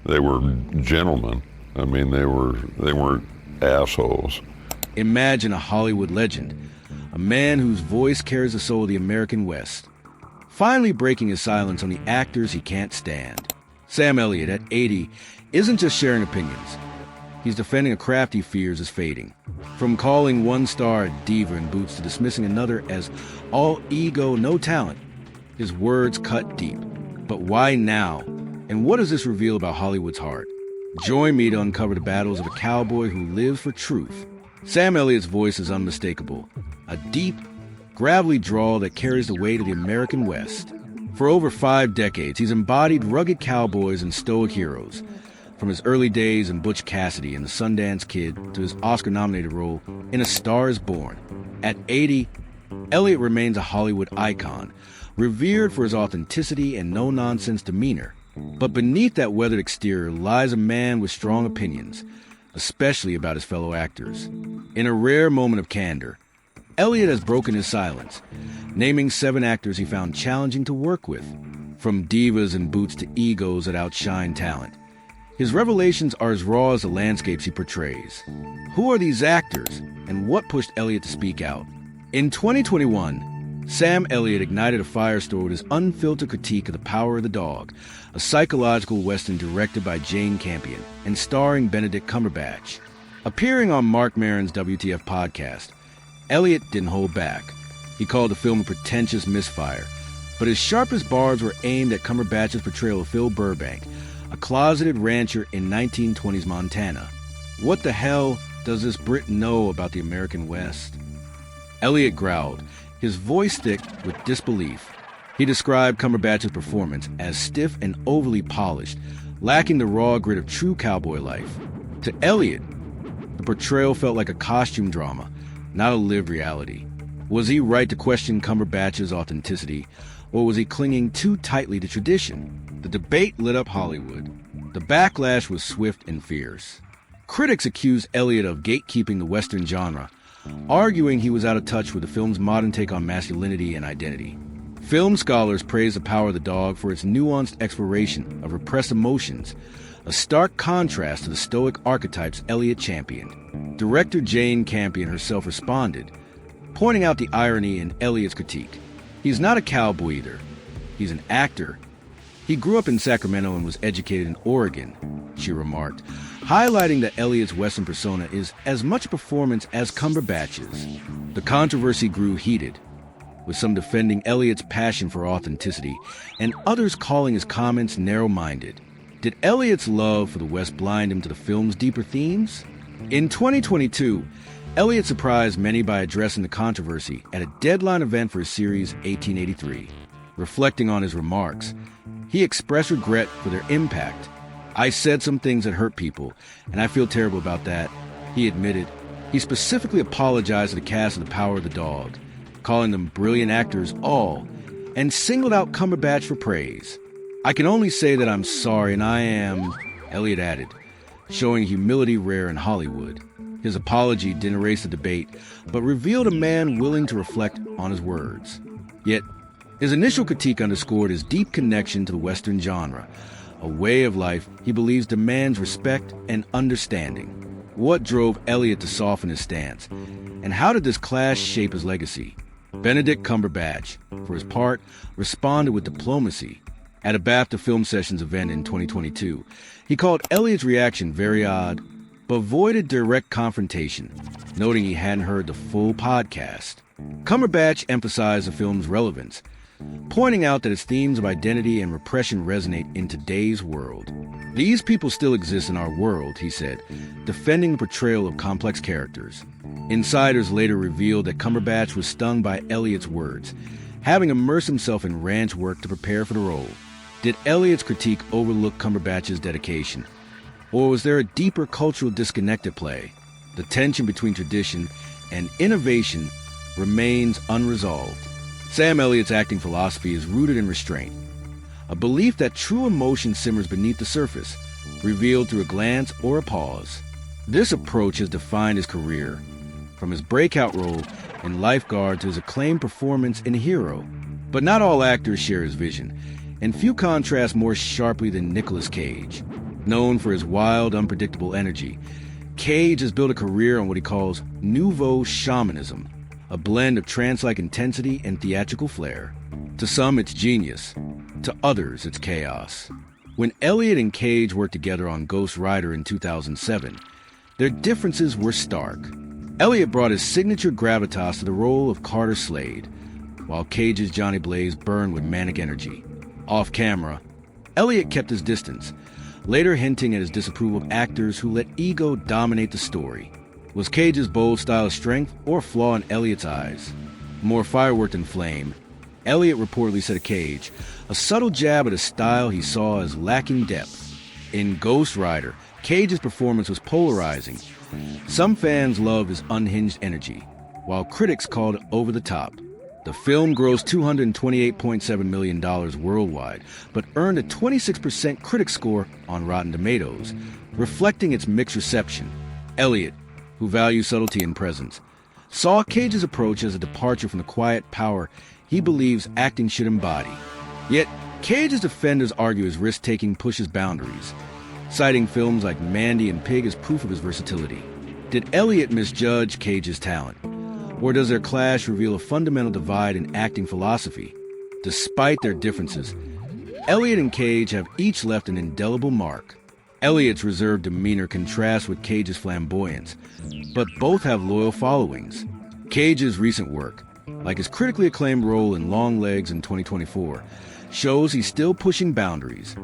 they were gentlemen. I mean, they weren't assholes. Imagine a Hollywood legend, a man whose voice carries the soul of the American West, finally breaking his silence on the actors he can't stand. Sam Elliott, at 80, isn't just sharing opinions. He's defending a craft he fears is fading. From calling one star a diva in boots to dismissing another as all ego, no talent, his words cut deep. But why now? And what does this reveal about Hollywood's heart? Join me to uncover the battles of a cowboy who lives for truth. Sam Elliott's voice is unmistakable, a deep, gravelly drawl that carries the weight of the American West. For over 5 decades, he's embodied rugged cowboys and stoic heroes. From his early days in Butch Cassidy and the Sundance Kid to his Oscar-nominated role in A Star is Born. At 80, Elliott remains a Hollywood icon, revered for his authenticity and no-nonsense demeanor. But beneath that weathered exterior lies a man with strong opinions, especially about his fellow actors. In a rare moment of candor, Elliott has broken his silence, naming 7 actors he found challenging to work with, from divas in boots to egos that outshine talent. His revelations are as raw as the landscapes he portrays. Who are these actors, and what pushed Elliott to speak out? In 2021, Sam Elliott ignited a firestorm with his unfiltered critique of The Power of the Dog, a psychological western directed by Jane Campion and starring Benedict Cumberbatch. Appearing on Marc Maron's WTF podcast, Elliott didn't hold back. He called the film a pretentious misfire, but his sharpest barbs were aimed at Cumberbatch's portrayal of Phil Burbank, a closeted rancher in 1920s Montana. What the hell does this Brit know about the American West? Elliott growled, his voice thick with disbelief. He described Cumberbatch's performance as stiff and overly polished, lacking the raw grit of true cowboy life. To Elliott, the portrayal felt like a costume drama, not a lived reality. Was he right to question Cumberbatch's authenticity, or was he clinging too tightly to tradition? The debate lit up Hollywood. The backlash was swift and fierce. Critics accused Elliott of gatekeeping the Western genre, arguing he was out of touch with the film's modern take on masculinity and identity. Film scholars praised The Power of the Dog for its nuanced exploration of repressed emotions, a stark contrast to the stoic archetypes Elliott championed. Director Jane Campion herself responded, pointing out the irony in Elliott's critique. He's not a cowboy either. He's an actor. He grew up in Sacramento and was educated in Oregon, she remarked, highlighting that Elliott's Western persona is as much a performance as Cumberbatch's. The controversy grew heated, with some defending Elliott's passion for authenticity and others calling his comments narrow-minded. Did Elliott's love for the West blind him to the film's deeper themes? In 2022, Elliott surprised many by addressing the controversy at a deadline event for his series 1883. Reflecting on his remarks, he expressed regret for their impact. "I said some things that hurt people, and I feel terrible about that," he admitted. He specifically apologized to the cast of The Power of the Dog, calling them brilliant actors all, and singled out Cumberbatch for praise. "I can only say that I'm sorry, and I am," Elliott added, showing humility rare in Hollywood. His apology didn't erase the debate, but revealed a man willing to reflect on his words. Yet, his initial critique underscored his deep connection to the Western genre, a way of life he believes demands respect and understanding. What drove Elliott to soften his stance, and how did this clash shape his legacy? Benedict Cumberbatch, for his part, responded with diplomacy. At a BAFTA Film Sessions event in 2022, he called Elliott's reaction very odd, but avoided direct confrontation, noting he hadn't heard the full podcast. Cumberbatch emphasized the film's relevance, pointing out that its themes of identity and repression resonate in today's world. "These people still exist in our world," he said, defending the portrayal of complex characters. Insiders later revealed that Cumberbatch was stung by Elliott's words, having immersed himself in ranch work to prepare for the role. Did Elliott's critique overlook Cumberbatch's dedication? Or was there a deeper cultural disconnect at play? The tension between tradition and innovation remains unresolved. Sam Elliott's acting philosophy is rooted in restraint, a belief that true emotion simmers beneath the surface, revealed through a glance or a pause. This approach has defined his career, from his breakout role in Lifeguard to his acclaimed performance in Hero. But not all actors share his vision, and few contrast more sharply than Nicolas Cage. Known for his wild, unpredictable energy, Cage has built a career on what he calls nouveau shamanism, a blend of trance-like intensity and theatrical flair. To some, it's genius. To others, it's chaos. When Elliott and Cage worked together on Ghost Rider in 2007, their differences were stark. Elliott brought his signature gravitas to the role of Carter Slade, while Cage's Johnny Blaze burned with manic energy. Off camera, Elliott kept his distance, later hinting at his disapproval of actors who let ego dominate the story. Was Cage's bold style a strength or a flaw in Elliott's eyes? More firework than flame, Elliott reportedly said of Cage, a subtle jab at a style he saw as lacking depth. In Ghost Rider, Cage's performance was polarizing. Some fans loved his unhinged energy, while critics called it over the top. The film grossed $228.7 million worldwide, but earned a 26% critic score on Rotten Tomatoes, reflecting its mixed reception. Elliott, who values subtlety and presence, saw Cage's approach as a departure from the quiet power he believes acting should embody. Yet, Cage's defenders argue his risk-taking pushes boundaries, citing films like Mandy and Pig as proof of his versatility. Did Elliott misjudge Cage's talent? Or does their clash reveal a fundamental divide in acting philosophy? Despite their differences, Elliott and Cage have each left an indelible mark. Elliott's reserved demeanor contrasts with Cage's flamboyance, but both have loyal followings. Cage's recent work, like his critically acclaimed role in Long Legs in 2024, shows he's still pushing boundaries,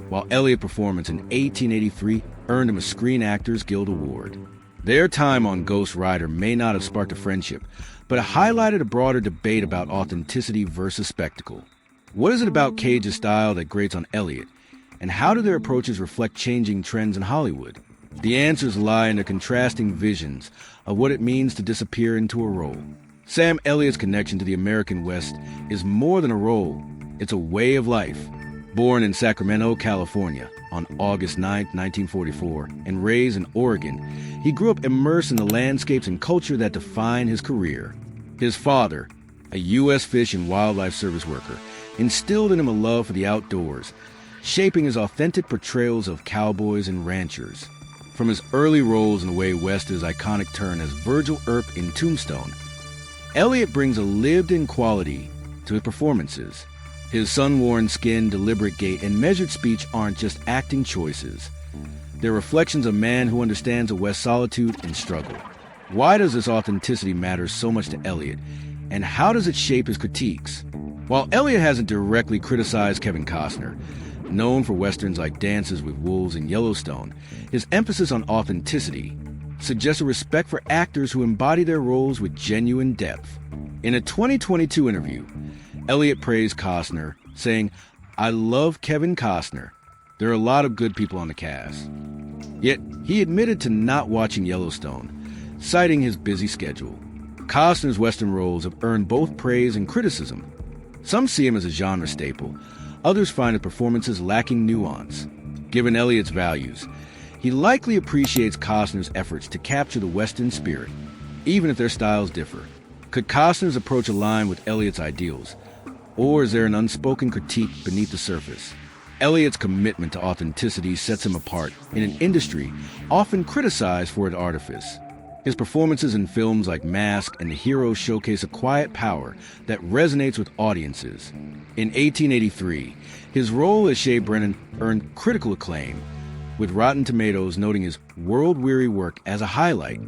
while Elliott's performance in 1883 earned him a Screen Actors Guild Award. Their time on Ghost Rider may not have sparked a friendship, but it highlighted a broader debate about authenticity versus spectacle. What is it about Cage's style that grates on Elliott, and how do their approaches reflect changing trends in Hollywood? The answers lie in their contrasting visions of what it means to disappear into a role. Sam Elliott's connection to the American West is more than a role, it's a way of life. Born in Sacramento, California, on August 9, 1944, and raised in Oregon, he grew up immersed in the landscapes and culture that defined his career. His father, a U.S. Fish and Wildlife Service worker, instilled in him a love for the outdoors, shaping his authentic portrayals of cowboys and ranchers. From his early roles in the Way West to his iconic turn as Virgil Earp in Tombstone, Elliott brings a lived-in quality to his performances. His sun-worn skin, deliberate gait, and measured speech aren't just acting choices. They're reflections of a man who understands the West's solitude and struggle. Why does this authenticity matter so much to Elliott, and how does it shape his critiques? While Elliott hasn't directly criticized Kevin Costner, known for westerns like Dances with Wolves and Yellowstone, his emphasis on authenticity suggests a respect for actors who embody their roles with genuine depth. In a 2022 interview, Elliott praised Costner, saying, "I love Kevin Costner. There are a lot of good people on the cast." Yet, he admitted to not watching Yellowstone, citing his busy schedule. Costner's Western roles have earned both praise and criticism. Some see him as a genre staple. Others find his performances lacking nuance. Given Elliott's values, he likely appreciates Costner's efforts to capture the Western spirit, even if their styles differ. Could Costner's approach align with Elliott's ideals? Or is there an unspoken critique beneath the surface? Elliott's commitment to authenticity sets him apart in an industry often criticized for its artifice. His performances in films like Mask and The Hero showcase a quiet power that resonates with audiences. In 1883, his role as Shea Brennan earned critical acclaim, with Rotten Tomatoes noting his world-weary work as a highlight.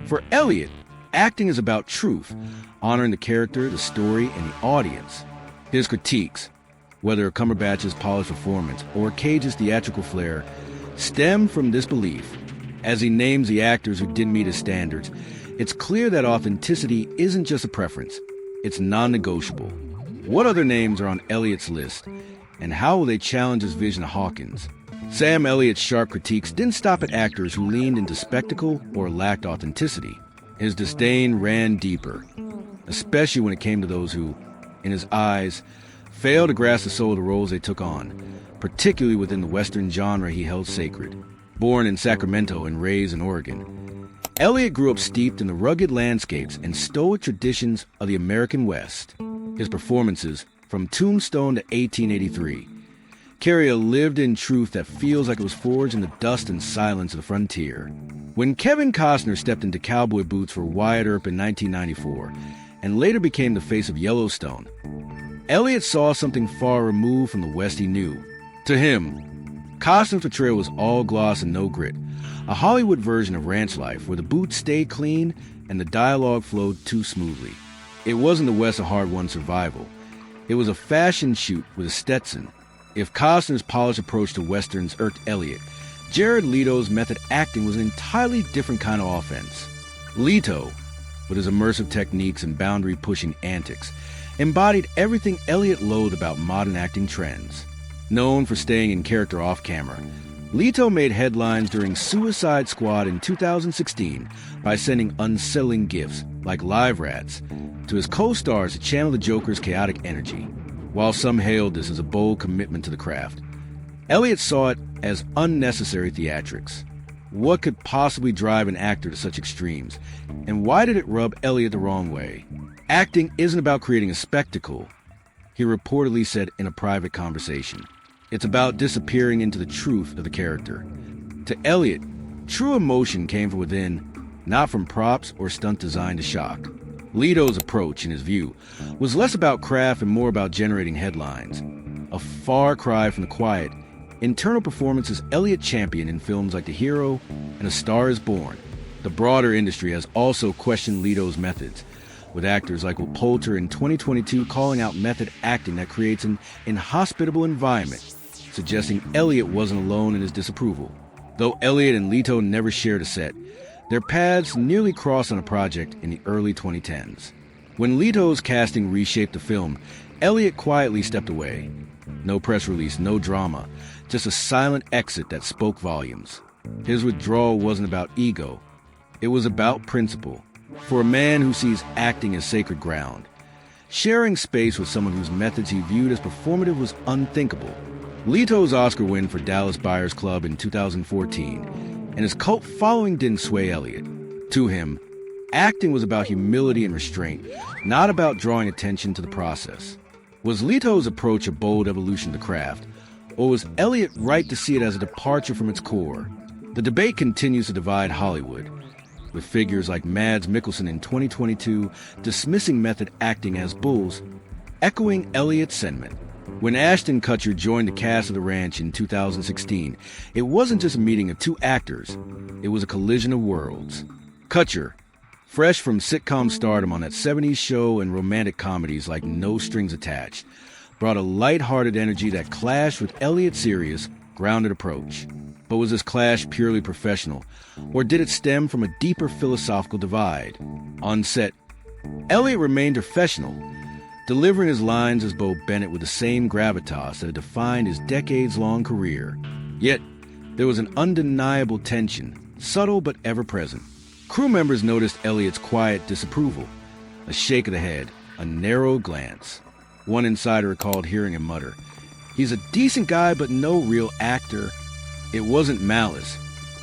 For Elliott, acting is about truth, honoring the character, the story, and the audience. His critiques, whether Cumberbatch's polished performance or Cage's theatrical flair, stem from this belief. As he names the actors who didn't meet his standards, it's clear that authenticity isn't just a preference, it's non-negotiable. What other names are on Elliott's list, and how will they challenge his vision of Hawkins? Sam Elliott's sharp critiques didn't stop at actors who leaned into spectacle or lacked authenticity. His disdain ran deeper, especially when it came to those who, in his eyes, failed to grasp the soul of the roles they took on, particularly within the Western genre he held sacred. Born in Sacramento and raised in Oregon, Elliott grew up steeped in the rugged landscapes and stoic traditions of the American West. His performances, from Tombstone to 1883, carry a lived-in truth that feels like it was forged in the dust and silence of the frontier. When Kevin Costner stepped into cowboy boots for Wyatt Earp in 1994, and later became the face of Yellowstone, Elliott saw something far removed from the West he knew. To him, Costner's portrayal was all gloss and no grit, a Hollywood version of ranch life where the boots stayed clean and the dialogue flowed too smoothly. It wasn't the West a hard-won survival. It was a fashion shoot with a Stetson. If Costner's polished approach to Westerns irked Elliott, Jared Leto's method acting was an entirely different kind of offense. Leto, with his immersive techniques and boundary-pushing antics, embodied everything Elliott loathed about modern acting trends. Known for staying in character off-camera, Leto made headlines during Suicide Squad in 2016 by sending unsettling gifts, like live rats, to his co-stars to channel the Joker's chaotic energy. While some hailed this as a bold commitment to the craft, Elliott saw it as unnecessary theatrics. What could possibly drive an actor to such extremes, and why did it rub Elliott the wrong way? Acting isn't about creating a spectacle, he reportedly said in a private conversation. It's about disappearing into the truth of the character. To Elliott, true emotion came from within, not from props or stunt designed to shock. Leto's approach, in his view, was less about craft and more about generating headlines. A far cry from the quiet, internal performances Elliott championed in films like The Hero and A Star is Born. The broader industry has also questioned Leto's methods, with actors like Will Poulter in 2022 calling out method acting that creates an inhospitable environment, suggesting Elliott wasn't alone in his disapproval. Though Elliott and Leto never shared a set, their paths nearly crossed on a project in the early 2010s. When Leto's casting reshaped the film, Elliott quietly stepped away. No press release, no drama, just a silent exit that spoke volumes. His withdrawal wasn't about ego, it was about principle. For a man who sees acting as sacred ground, sharing space with someone whose methods he viewed as performative was unthinkable. Leto's Oscar win for Dallas Buyers Club in 2014 and his cult following didn't sway Elliott. To him, acting was about humility and restraint, not about drawing attention to the process. Was Leto's approach a bold evolution of the craft, or was Elliott right to see it as a departure from its core? The debate continues to divide Hollywood, with figures like Mads Mikkelsen in 2022 dismissing method acting as bulls, echoing Elliott's sentiment. When Ashton Kutcher joined the cast of The Ranch in 2016, it wasn't just a meeting of two actors, it was a collision of worlds. Kutcher, fresh from sitcom stardom on that 70s show and romantic comedies like No Strings Attached, brought a light-hearted energy that clashed with Elliott's serious, grounded approach. But was this clash purely professional, or did it stem from a deeper philosophical divide? On set, Elliott remained professional, delivering his lines as Bo Bennett with the same gravitas that had defined his decades-long career. Yet, there was an undeniable tension, subtle but ever-present. Crew members noticed Elliott's quiet disapproval, a shake of the head, a narrow glance. One insider recalled hearing him mutter, "He's a decent guy, but no real actor." It wasn't malice,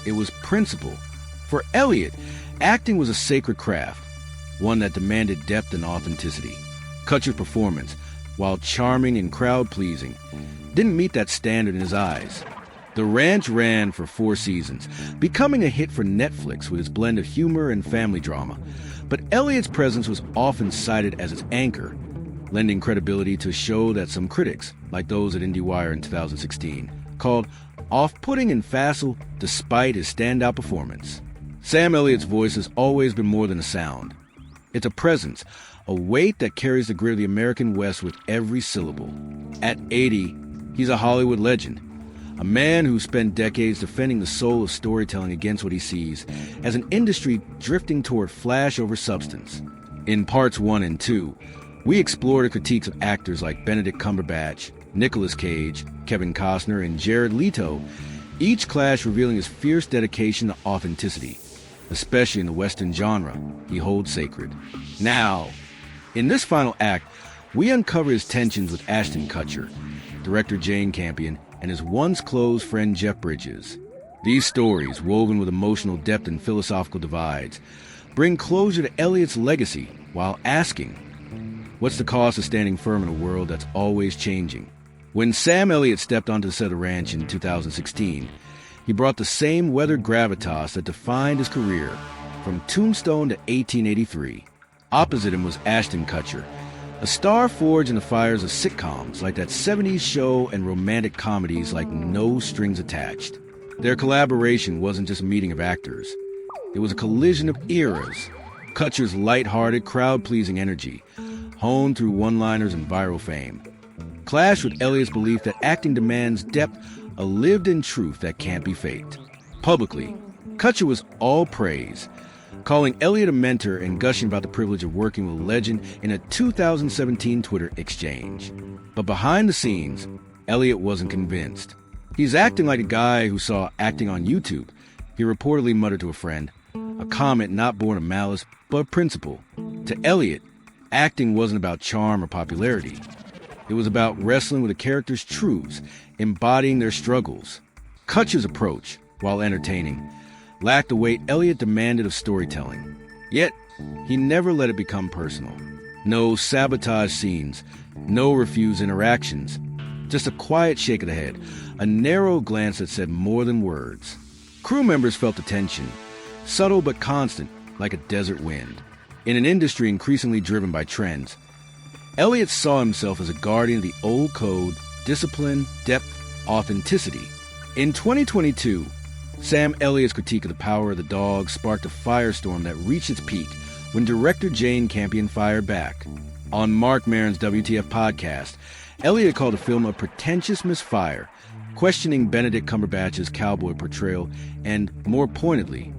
it was principle. For Elliott, acting was a sacred craft, one that demanded depth and authenticity. Kutcher's performance, while charming and crowd-pleasing, didn't meet that standard in his eyes. The Ranch ran for 4 seasons, becoming a hit for Netflix with its blend of humor and family drama. But Elliott's presence was often cited as its anchor, lending credibility to a show that some critics, like those at IndieWire in 2016, called off-putting and facile despite his standout performance. Sam Elliott's voice has always been more than a sound. It's a presence, a weight that carries the grit of the American West with every syllable. At 80, he's a Hollywood legend, a man who spent decades defending the soul of storytelling against what he sees as an industry drifting toward flash over substance. In parts 1 and 2, we explore the critiques of actors like Benedict Cumberbatch, Nicolas Cage, Kevin Costner, and Jared Leto, each clash revealing his fierce dedication to authenticity, especially in the Western genre he holds sacred. Now, in this final act, we uncover his tensions with Ashton Kutcher, director Jane Campion, and his once close friend Jeff Bridges. These stories, woven with emotional depth and philosophical divides, bring closure to Elliott's legacy while asking, what's the cost of standing firm in a world that's always changing? When Sam Elliott stepped onto the set of the ranch in 2016, he brought the same weathered gravitas that defined his career from Tombstone to 1883. Opposite him was Ashton Kutcher, a star forged in the fires of sitcoms like that 70s show and romantic comedies like No Strings Attached. Their collaboration wasn't just a meeting of actors. It was a collision of eras. Kutcher's light-hearted, crowd-pleasing energy, honed through one-liners and viral fame, clashed with Elliott's belief that acting demands depth, a lived-in truth that can't be faked. Publicly, Kutcher was all praise, calling Elliott a mentor and gushing about the privilege of working with a legend in a 2017 Twitter exchange. But behind the scenes, Elliott wasn't convinced. He's acting like a guy who saw acting on YouTube, he reportedly muttered to a friend, a comment not born of malice but principle. To Elliott, acting wasn't about charm or popularity. It was about wrestling with a character's truths, embodying their struggles. Kutcher's approach, while entertaining, lacked the weight Elliott demanded of storytelling. Yet, he never let it become personal. No sabotage scenes, no refused interactions. Just a quiet shake of the head, a narrow glance that said more than words. Crew members felt the tension, subtle but constant, like a desert wind. In an industry increasingly driven by trends, Elliott saw himself as a guardian of the old code, discipline, depth, authenticity. In 2022, Sam Elliott's critique of the power of the dog sparked a firestorm that reached its peak when director Jane Campion fired back. On Mark Maron's WTF podcast, Elliott called the film a pretentious misfire, questioning Benedict Cumberbatch's cowboy portrayal and, more pointedly,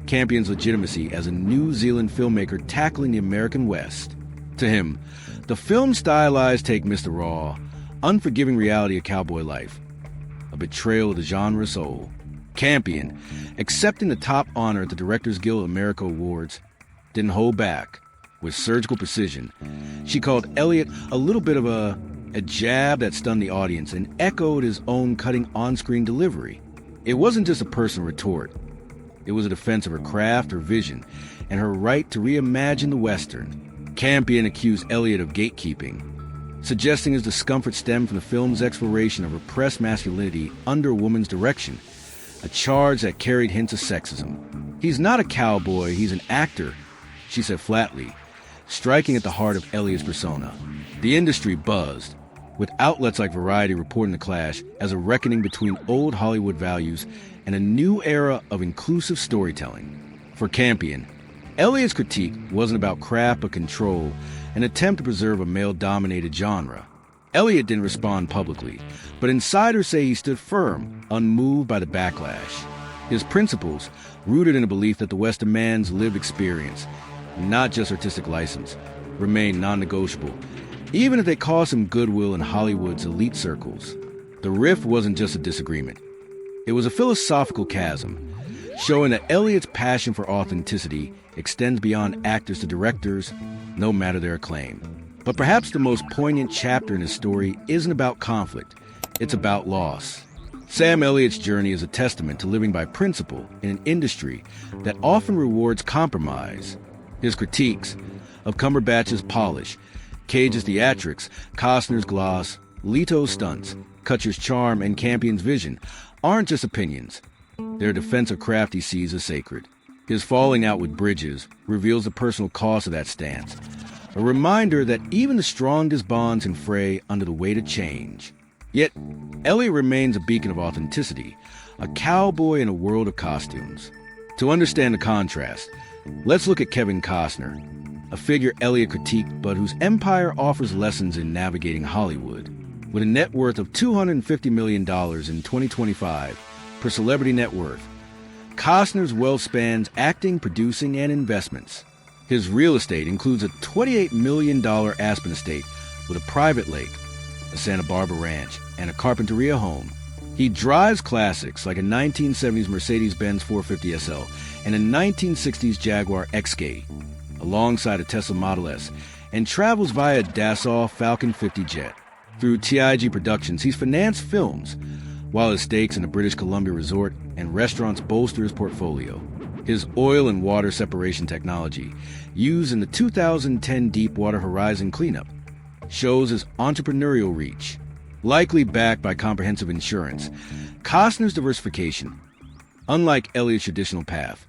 Campion's legitimacy as a New Zealand filmmaker tackling the American West. To him, the film's stylized take missed the raw, unforgiving reality of cowboy life, a betrayal of the genre's soul. Campion, accepting the top honor at the Directors Guild of America Awards, didn't hold back. With surgical precision, she called Elliott a little bit of a jab that stunned the audience and echoed his own cutting on-screen delivery. It wasn't just a personal retort. It was a defense of her craft, her vision, and her right to reimagine the Western. Campion accused Elliott of gatekeeping, suggesting his discomfort stemmed from the film's exploration of repressed masculinity under a woman's direction, a charge that carried hints of sexism. He's not a cowboy, he's an actor, she said flatly, striking at the heart of Elliott's persona. The industry buzzed, with outlets like Variety reporting the clash as a reckoning between old Hollywood values and a new era of inclusive storytelling. For Campion, Elliott's critique wasn't about craft but control, an attempt to preserve a male-dominated genre. Elliott didn't respond publicly, but insiders say he stood firm, unmoved by the backlash. His principles, rooted in a belief that the West demands lived experience, not just artistic license, remain non-negotiable, even if they cost him goodwill in Hollywood's elite circles. The rift wasn't just a disagreement. It was a philosophical chasm, showing that Elliott's passion for authenticity extends beyond actors to directors, no matter their acclaim. But perhaps the most poignant chapter in his story isn't about conflict, it's about loss. Sam Elliott's journey is a testament to living by principle in an industry that often rewards compromise. His critiques of Cumberbatch's polish, Cage's theatrics, Costner's gloss, Leto's stunts, Kutcher's charm, and Campion's vision aren't just opinions. They're a defense of craft he sees as sacred. His falling out with Bridges reveals the personal cost of that stance, a reminder that even the strongest bonds can fray under the weight of change. Yet, Elliott remains a beacon of authenticity, a cowboy in a world of costumes. To understand the contrast, let's look at Kevin Costner, a figure Elliott critiqued but whose empire offers lessons in navigating Hollywood. With a net worth of $250 million in 2025 per Celebrity Net Worth, Costner's wealth spans acting, producing, and investments. His real estate includes a $28 million Aspen estate with a private lake, a Santa Barbara ranch, and a Carpinteria home. He drives classics like a 1970s Mercedes-Benz 450 SL and a 1960s Jaguar Escape, alongside a Tesla Model S, and travels via Dassault Falcon 50 jet. Through TIG Productions, he's financed films, while his stakes in the British Columbia resort and restaurants bolster his portfolio. His oil and water separation technology, used in the 2010 Deepwater Horizon cleanup, shows his entrepreneurial reach. likely backed by comprehensive insurance. Costner's diversification, unlike Elliott's traditional path,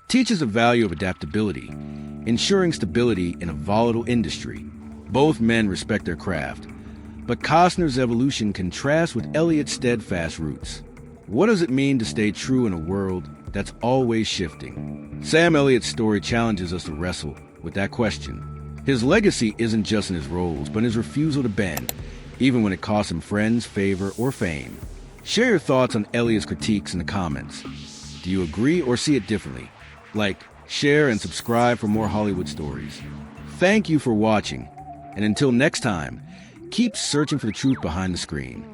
teaches the value of adaptability, ensuring stability in a volatile industry. Both men respect their craft, but Costner's evolution contrasts with Elliott's steadfast roots. What does it mean to stay true in a world that's always shifting? Sam Elliott's story challenges us to wrestle with that question. His legacy isn't just in his roles, but in his refusal to bend, even when it costs him friends, favor, or fame. Share your thoughts on Elliott's critiques in the comments. Do you agree or see it differently? Like, share, and subscribe for more Hollywood stories. Thank you for watching, and until next time, keep searching for the truth behind the screen.